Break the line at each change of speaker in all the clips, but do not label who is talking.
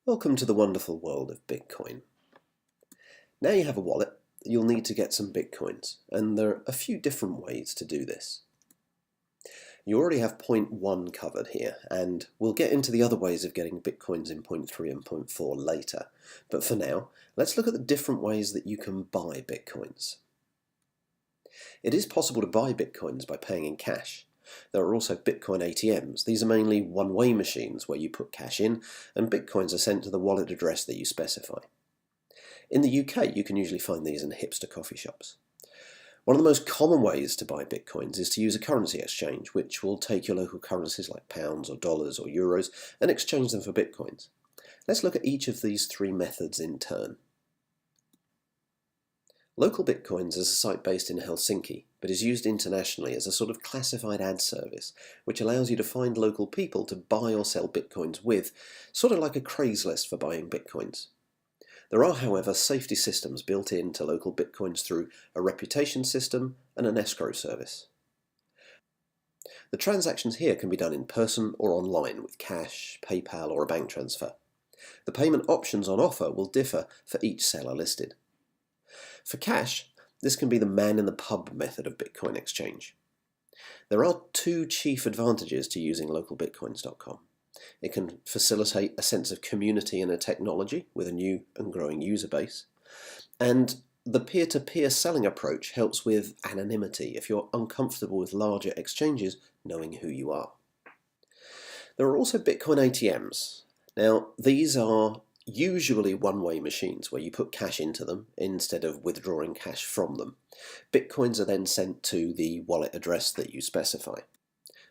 Welcome to the wonderful world of Bitcoin. Now you have a wallet, you'll need to get some Bitcoins, and there are a few different ways to do this. You already have point 1 covered here, and we'll get into the other ways of getting Bitcoins in point 3 and point 4 later. But for now, let's look at the different ways that you can buy Bitcoins. It is possible to buy Bitcoins by paying in cash. There are also Bitcoin ATMs. These are mainly one-way machines where you put cash in and Bitcoins are sent to the wallet address that you specify. In the UK, you can usually find these in hipster coffee shops. One of the most common ways to buy Bitcoins is to use a currency exchange, which will take your local currencies like pounds or dollars or euros and exchange them for Bitcoins. Let's look at each of these 3 methods in turn. Local Bitcoins is a site based in Helsinki, but is used internationally as a sort of classified ad service, which allows you to find local people to buy or sell Bitcoins with, sort of like a Craigslist for buying Bitcoins. There are, however, safety systems built into local Bitcoins through a reputation system and an escrow service. The transactions here can be done in person or online with cash, PayPal or a bank transfer. The payment options on offer will differ for each seller listed. For cash, this can be the man-in-the-pub method of Bitcoin exchange. There are 2 chief advantages to using localbitcoins.com. It can facilitate a sense of community and a technology with a new and growing user base. And the peer-to-peer selling approach helps with anonymity if you're uncomfortable with larger exchanges knowing who you are. There are also Bitcoin ATMs. Now, these are usually one-way machines where you put cash into them instead of withdrawing cash from them. Bitcoins are then sent to the wallet address that you specify.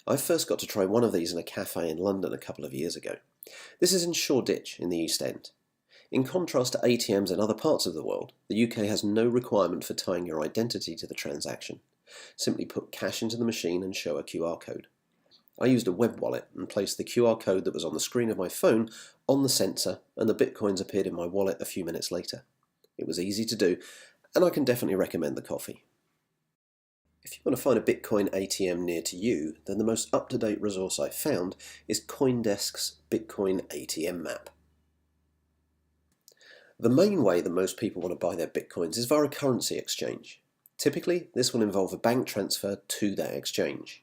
I first got to try one of these in a cafe in London a couple of years ago. This is in Shoreditch in the East End. In contrast to ATMs in other parts of the world, the UK has no requirement for tying your identity to the transaction. Simply put cash into the machine and show a QR code. I used a web wallet and placed the QR code that was on the screen of my phone on the sensor, and the Bitcoins appeared in my wallet a few minutes later. It was easy to do, and I can definitely recommend the coffee. If you want to find a Bitcoin ATM near to you, then the most up-to-date resource I found is CoinDesk's Bitcoin ATM map. The main way that most people want to buy their Bitcoins is via a currency exchange. Typically, this will involve a bank transfer to that exchange.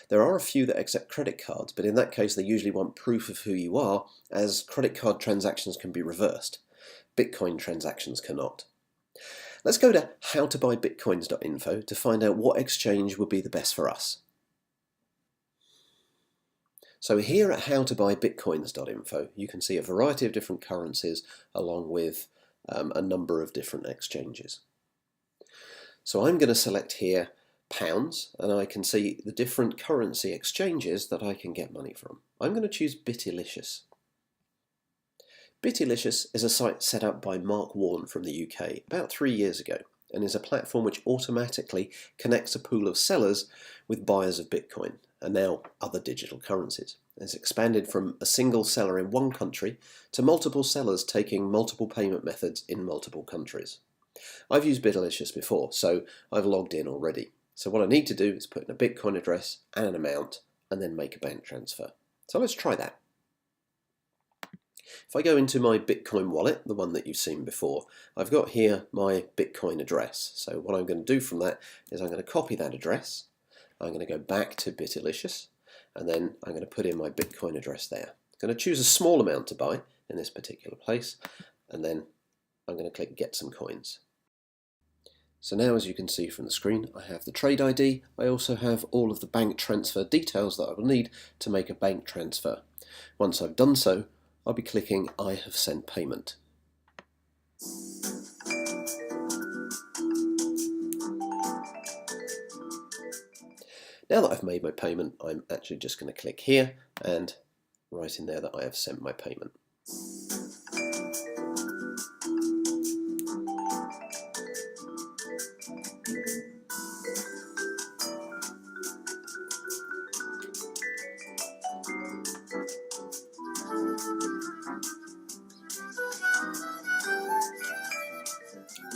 There are a few that accept credit cards, but in that case they usually want proof of who you are, as credit card transactions can be reversed. Bitcoin transactions cannot. Let's go to howtobuybitcoins.info to find out what exchange would be the best for us. So here at howtobuybitcoins.info you can see a variety of different currencies along with a number of different exchanges. So I'm going to select here pounds, and I can see the different currency exchanges that I can get money from. I'm going to choose Bitilicious. Bitilicious is a site set up by Mark Warren from the UK about 3 years ago, and is a platform which automatically connects a pool of sellers with buyers of Bitcoin, and now other digital currencies. It's expanded from a single seller in one country to multiple sellers taking multiple payment methods in multiple countries. I've used Bitilicious before, so I've logged in already. So what I need to do is put in a Bitcoin address and an amount, and then make a bank transfer. So let's try that. If I go into my Bitcoin wallet, the one that you've seen before, I've got here my Bitcoin address. So what I'm going to do from that is I'm going to copy that address, I'm going to go back to Bitilicious, and then I'm going to put in my Bitcoin address there. I'm going to choose a small amount to buy in this particular place, and then I'm going to click Get Some Coins. So now, as you can see from the screen, I have the trade ID. I also have all of the bank transfer details that I will need to make a bank transfer. Once I've done so, I'll be clicking I have sent payment. Now that I've made my payment, I'm actually just going to click here and write in there that I have sent my payment.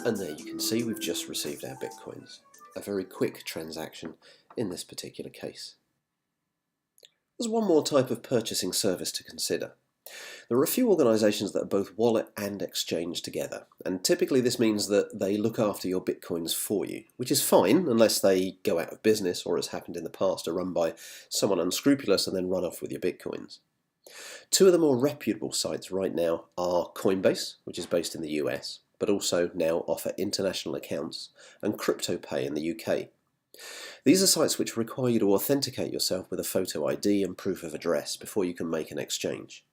And there you can see we've just received our Bitcoins. A very quick transaction in this particular case. There's one more type of purchasing service to consider. There are a few organisations that are both wallet and exchange together, and typically this means that they look after your bitcoins for you, which is fine unless they go out of business or, as happened in the past, are run by someone unscrupulous and then run off with your bitcoins. Two of the more reputable sites right now are Coinbase, which is based in the US, but also now offer international accounts, and CryptoPay in the UK. These are sites which require you to authenticate yourself with a photo ID and proof of address before you can make an exchange.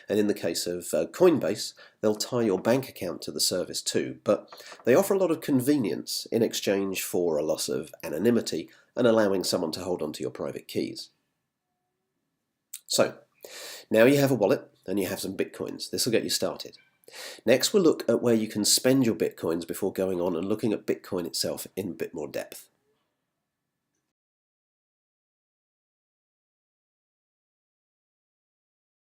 And in the case of Coinbase, they'll tie your bank account to the service too, but they offer a lot of convenience in exchange for a loss of anonymity and allowing someone to hold onto your private keys. So, now you have a wallet and you have some bitcoins. This will get you started. Next, we'll look at where you can spend your bitcoins before going on and looking at Bitcoin itself in a bit more depth.